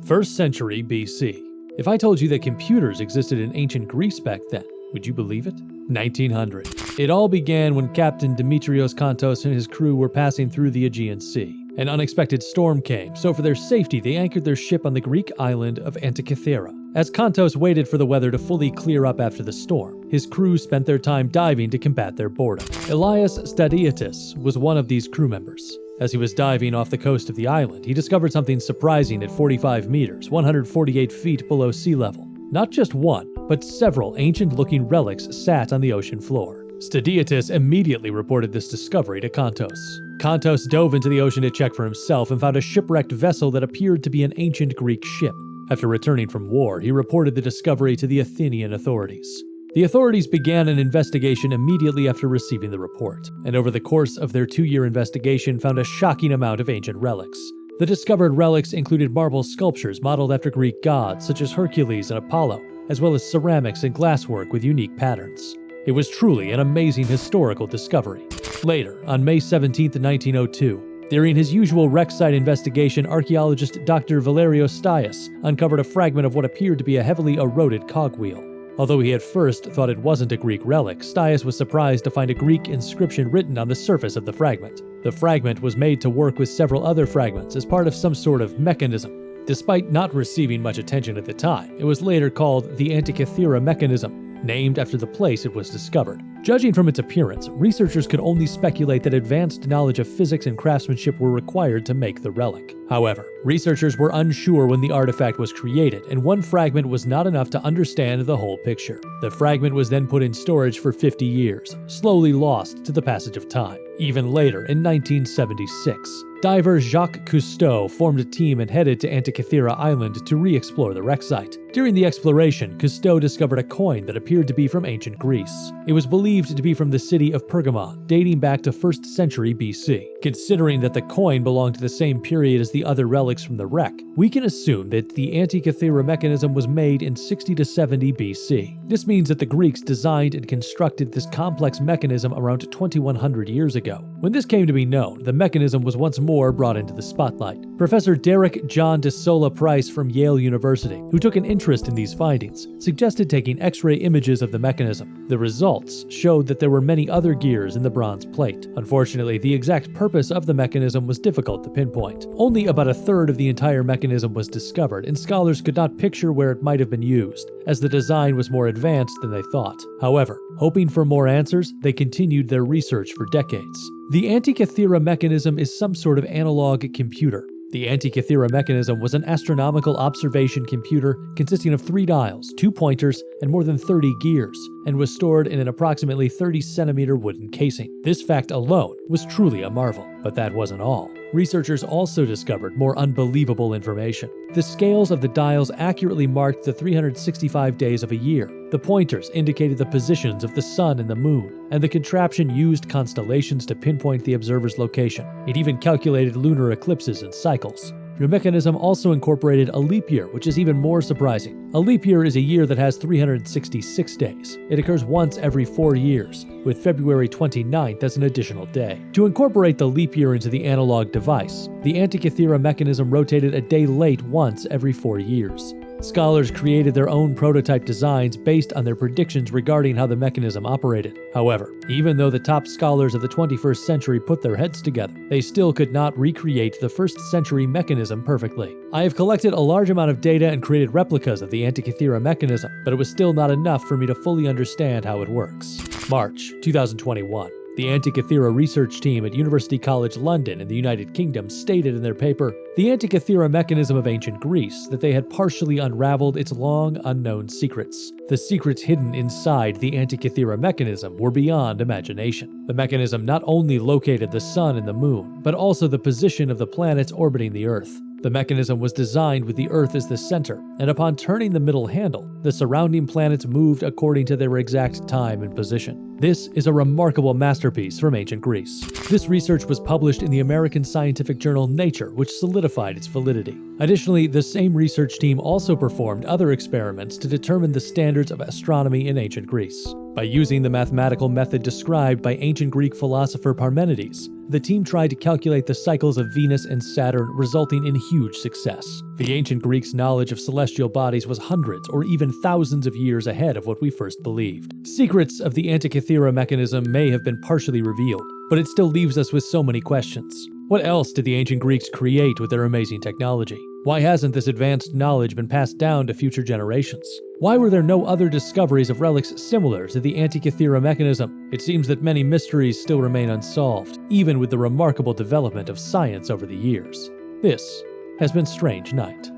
1st century BC. If I told you that computers existed in ancient Greece back then, would you believe it? 1900. It all began when Captain Dimitrios Kontos and his crew were passing through the Aegean Sea. An unexpected storm came, so for their safety they anchored their ship on the Greek island of Antikythera. As Kontos waited for the weather to fully clear up after the storm, his crew spent their time diving to combat their boredom. Elias Stadiatis was one of these crew members. As he was diving off the coast of the island, he discovered something surprising at 45 meters, 148 feet below sea level. Not just one, but several ancient-looking relics sat on the ocean floor. Stadiatis immediately reported this discovery to Kontos. Kontos dove into the ocean to check for himself and found a shipwrecked vessel that appeared to be an ancient Greek ship. After returning from war, he reported the discovery to the Athenian authorities. The authorities began an investigation immediately after receiving the report, and over the course of their 2-year investigation found a shocking amount of ancient relics. The discovered relics included marble sculptures modeled after Greek gods such as Hercules and Apollo, as well as ceramics and glasswork with unique patterns. It was truly an amazing historical discovery. Later, on May 17, 1902, during his usual wreck site investigation, archaeologist Dr. Valerio Stias uncovered a fragment of what appeared to be a heavily eroded cogwheel. Although he at first thought it wasn't a Greek relic, Stias was surprised to find a Greek inscription written on the surface of the fragment. The fragment was made to work with several other fragments as part of some sort of mechanism. Despite not receiving much attention at the time, it was later called the Antikythera mechanism, named after the place it was discovered. Judging from its appearance, researchers could only speculate that advanced knowledge of physics and craftsmanship were required to make the relic. However, researchers were unsure when the artifact was created, and one fragment was not enough to understand the whole picture. The fragment was then put in storage for 50 years, slowly lost to the passage of time. Even later, in 1976, diver Jacques Cousteau formed a team and headed to Antikythera Island to re-explore the wreck site. During the exploration, Cousteau discovered a coin that appeared to be from ancient Greece. It was believed to be from the city of Pergamon, dating back to 1st century BC. Considering that the coin belonged to the same period as the other relics from the wreck, we can assume that the Antikythera mechanism was made in 60 to 70 BC. This means that the Greeks designed and constructed this complex mechanism around 2100 years ago. When this came to be known, the mechanism was once more brought into the spotlight. Professor Derek John de Sola Price from Yale University, who took an interest in these findings, suggested taking X-ray images of the mechanism. The results showed that there were many other gears in the bronze plate. Unfortunately, the exact purpose of the mechanism was difficult to pinpoint. Only about a third of the entire mechanism was discovered, and scholars could not picture where it might have been used, as the design was more advanced than they thought. However, hoping for more answers, they continued their research for decades. The Antikythera mechanism is some sort of analog computer. The Antikythera mechanism was an astronomical observation computer consisting of 3 dials, 2 pointers, and more than 30 gears, and was stored in an approximately 30-centimeter wooden casing. This fact alone was truly a marvel, but that wasn't all. Researchers also discovered more unbelievable information. The scales of the dials accurately marked the 365 days of a year. The pointers indicated the positions of the sun and the moon, and the contraption used constellations to pinpoint the observer's location. It even calculated lunar eclipses and cycles. The mechanism also incorporated a leap year, which is even more surprising. A leap year is a year that has 366 days. It occurs once every 4 years, with February 29th as an additional day. To incorporate the leap year into the analog device, the Antikythera mechanism rotated a day late once every 4 years. Scholars created their own prototype designs based on their predictions regarding how the mechanism operated. However, even though the top scholars of the 21st century put their heads together, they still could not recreate the 1st century mechanism perfectly. I have collected a large amount of data and created replicas of the Antikythera mechanism, but it was still not enough for me to fully understand how it works. March 2021. The Antikythera research team at University College London in the United Kingdom stated in their paper, The Antikythera mechanism of ancient Greece, that they had partially unraveled its long unknown secrets. The secrets hidden inside the Antikythera mechanism were beyond imagination. The mechanism not only located the sun and the moon, but also the position of the planets orbiting the Earth. The mechanism was designed with the Earth as the center, and upon turning the middle handle, the surrounding planets moved according to their exact time and position. This is a remarkable masterpiece from ancient Greece. This research was published in the American scientific journal Nature, which solidified its validity. Additionally, the same research team also performed other experiments to determine the standards of astronomy in ancient Greece. By using the mathematical method described by ancient Greek philosopher Parmenides, the team tried to calculate the cycles of Venus and Saturn, resulting in huge success. The ancient Greeks' knowledge of celestial bodies was hundreds or even thousands of years ahead of what we first believed. Secrets of the Antikythera mechanism may have been partially revealed, but it still leaves us with so many questions. What else did the ancient Greeks create with their amazing technology? Why hasn't this advanced knowledge been passed down to future generations? Why were there no other discoveries of relics similar to the Antikythera mechanism? It seems that many mysteries still remain unsolved, even with the remarkable development of science over the years. This has been Strange Night.